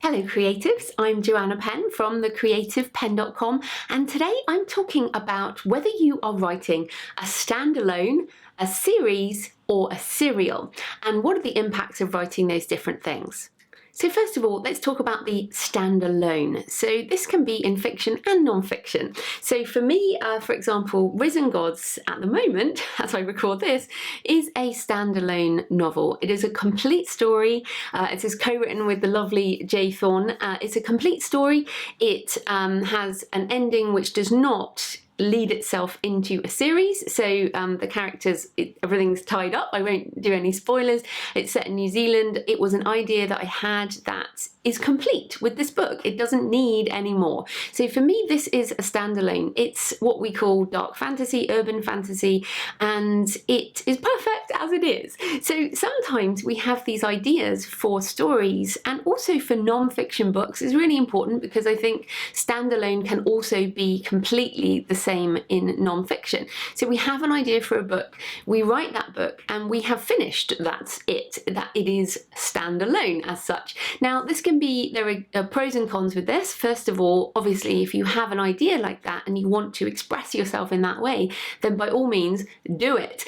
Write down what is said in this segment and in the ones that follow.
Hello creatives, I'm Joanna Penn from thecreativepenn.com, and today I'm talking about whether you are writing a standalone, a series or a serial, and what are the impacts of writing those different things. So first of all, let's talk about the standalone. So this can be in fiction and non-fiction. So for me, for example, Risen Gods at the moment, as I record this, is a standalone novel. It is a complete story. It is co-written with the lovely J. Thorne. It's a complete story. It has an ending which does not lead itself into a series, so the characters, everything's tied up. I won't do any spoilers. It's set in New Zealand. It was an idea that I had that is complete with this book. It doesn't need any more. So for me, this is a standalone. It's what we call dark fantasy, urban fantasy, and it is perfect as it is. So sometimes we have these ideas for stories, and also for non-fiction books is really important, because I think standalone can also be completely the same in non-fiction. So we have an idea for a book, we write that book, and we have finished that it is standalone as such. Now this can be, there are pros and cons with this. First of all, obviously, if you have an idea like that and you want to express yourself in that way, then by all means do it.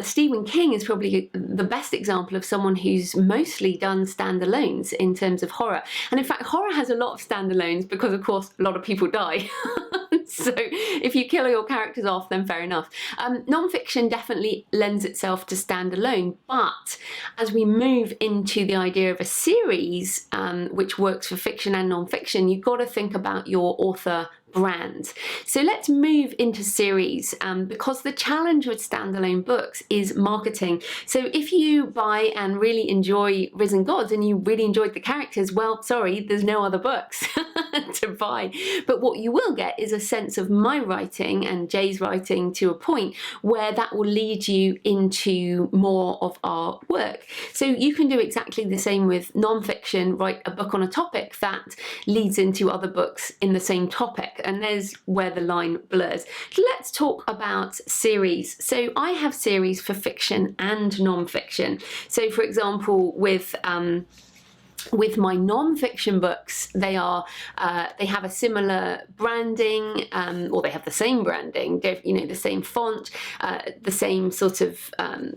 Stephen King is probably the best example of someone who's mostly done standalones in terms of horror. And in fact, horror has a lot of standalones because, of course, a lot of people die. So if you kill your characters off, then fair enough. Non-fiction definitely lends itself to standalone, but as we move into the idea of a series, which works for fiction and non-fiction, you've got to think about your author brand. So let's move into series, because the challenge with standalone books is marketing. So if you buy and really enjoy Risen Gods and you really enjoyed the characters, well, sorry, there's no other books to buy. But what you will get is a sense of my writing and Jay's writing to a point where that will lead you into more of our work. So you can do exactly the same with non-fiction, write a book on a topic that leads into other books in the same topic. And there's where the line blurs. Let's talk about series. So I have series for fiction and non-fiction. So for example, with my non-fiction books, they have a similar branding, or they have the same branding, the same font, the same sort of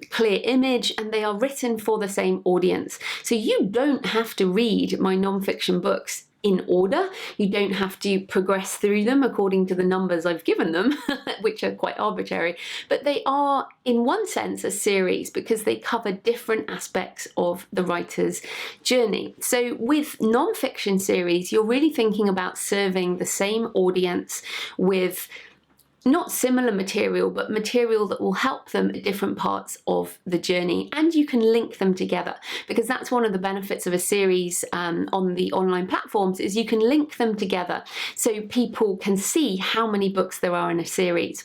clear image, and they are written for the same audience. So you don't have to read my non-fiction books in order. You don't have to progress through them according to the numbers I've given them, which are quite arbitrary, but they are in one sense a series because they cover different aspects of the writer's journey. So with non-fiction series, you're really thinking about serving the same audience with not similar material, but material that will help them at different parts of the journey. And you can link them together, because that's one of the benefits of a series on the online platforms, is you can link them together so people can see how many books there are in a series.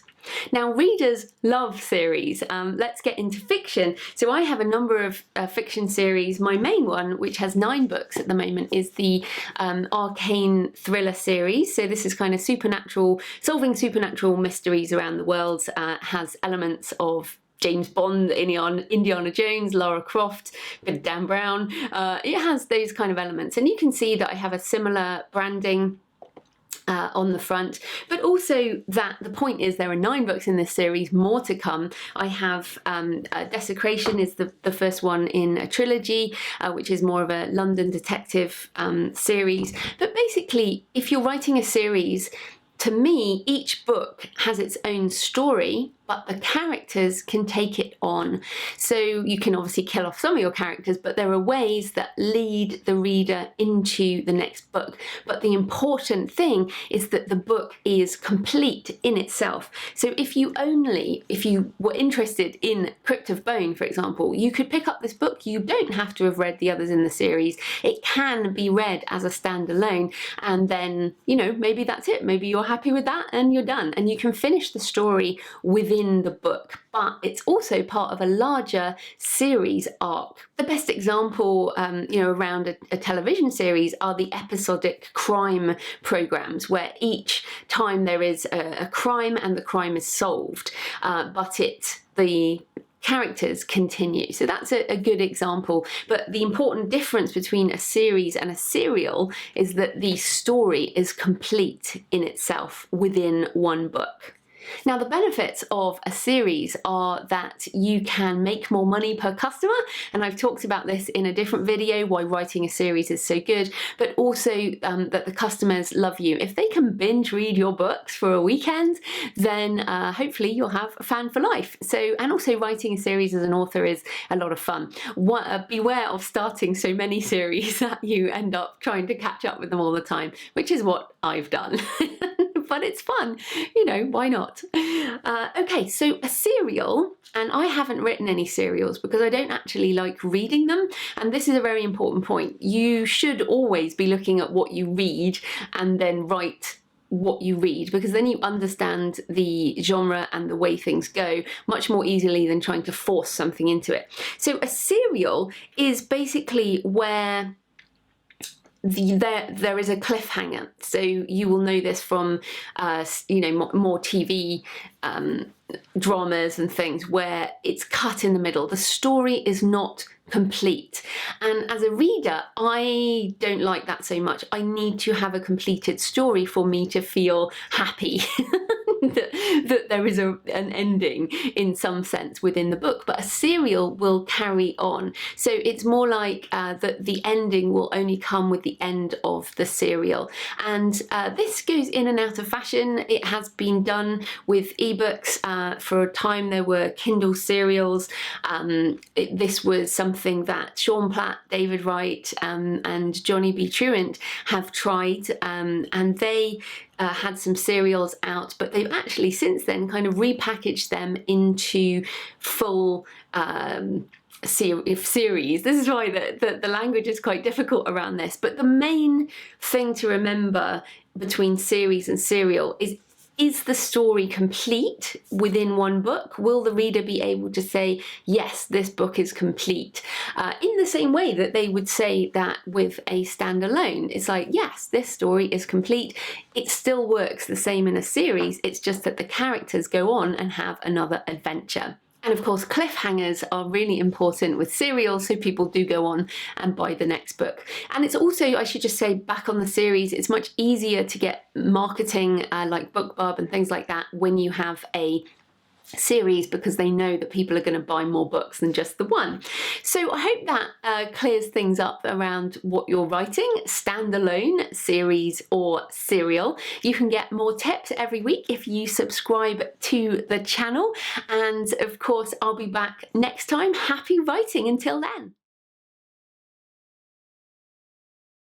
Now, readers love series. Let's get into fiction. So I have a number of fiction series. My main one, which has 9 books at the moment, is the Arcane thriller series. So this is kind of supernatural, solving supernatural mysteries around the world. Has elements of James Bond, Indiana Jones, Lara Croft, bit of Dan Brown. It has those kind of elements. And you can see that I have a similar branding on the front, but also that the point is there are 9 books in this series, more to come. I have Desecration is the first one in a trilogy, which is more of a London detective series. But basically, if you're writing a series, to me, each book has its own story, but the characters can take it on. So you can obviously kill off some of your characters, but there are ways that lead the reader into the next book. But the important thing is that the book is complete in itself. So if you were interested in Crypt of Bone, for example, you could pick up this book. You don't have to have read the others in the series. It can be read as a standalone, and then, maybe that's it. Maybe you're happy with that and you're done. And you can finish the story within the book, but it's also part of a larger series arc. The best example, around a television series are the episodic crime programs, where each time there is a crime and the crime is solved, but the characters continue. So that's a good example. But the important difference between a series and a serial is that the story is complete in itself within one book. Now, the benefits of a series are that you can make more money per customer, and I've talked about this in a different video, why writing a series is so good, but also that the customers love you. If they can binge read your books for a weekend, then hopefully you'll have a fan for life. So, and also writing a series as an author is a lot of fun. Beware of starting so many series that you end up trying to catch up with them all the time, which is what I've done. But it's fun, you know, why not? Okay, so a serial, and I haven't written any serials because I don't actually like reading them, and this is a very important point. You should always be looking at what you read and then write what you read, because then you understand the genre and the way things go much more easily than trying to force something into it. So a serial is basically where there is a cliffhanger. So you will know this from you know, more TV dramas and things where it's cut in the middle. The story is not complete, and as a reader I don't like that so much. I need to have a completed story for me to feel happy that there is an ending in some sense within the book. But a serial will carry on, so it's more like that the ending will only come with the end of the serial. And this goes in and out of fashion. It has been done with ebooks. For a time there were Kindle serials. This was something that Sean Platt, David Wright and Johnny B. Truant have tried, and they had some serials out, but they've actually since then kind of repackaged them into full series. This is why the language is quite difficult around this. But the main thing to remember between series and serial is the story complete within one book? Will the reader be able to say, yes, this book is complete? In the same way that they would say that with a standalone. It's like, yes, this story is complete. It still works the same in a series. It's just that the characters go on and have another adventure. And of course, cliffhangers are really important with serials, so people do go on and buy the next book. And it's also, I should just say, back on the series, it's much easier to get marketing like BookBub and things like that when you have a series, because they know that people are going to buy more books than just the one. So I hope that clears things up around what you're writing, standalone, series or serial. You can get more tips every week if you subscribe to the channel, and of course I'll be back next time. Happy writing until then.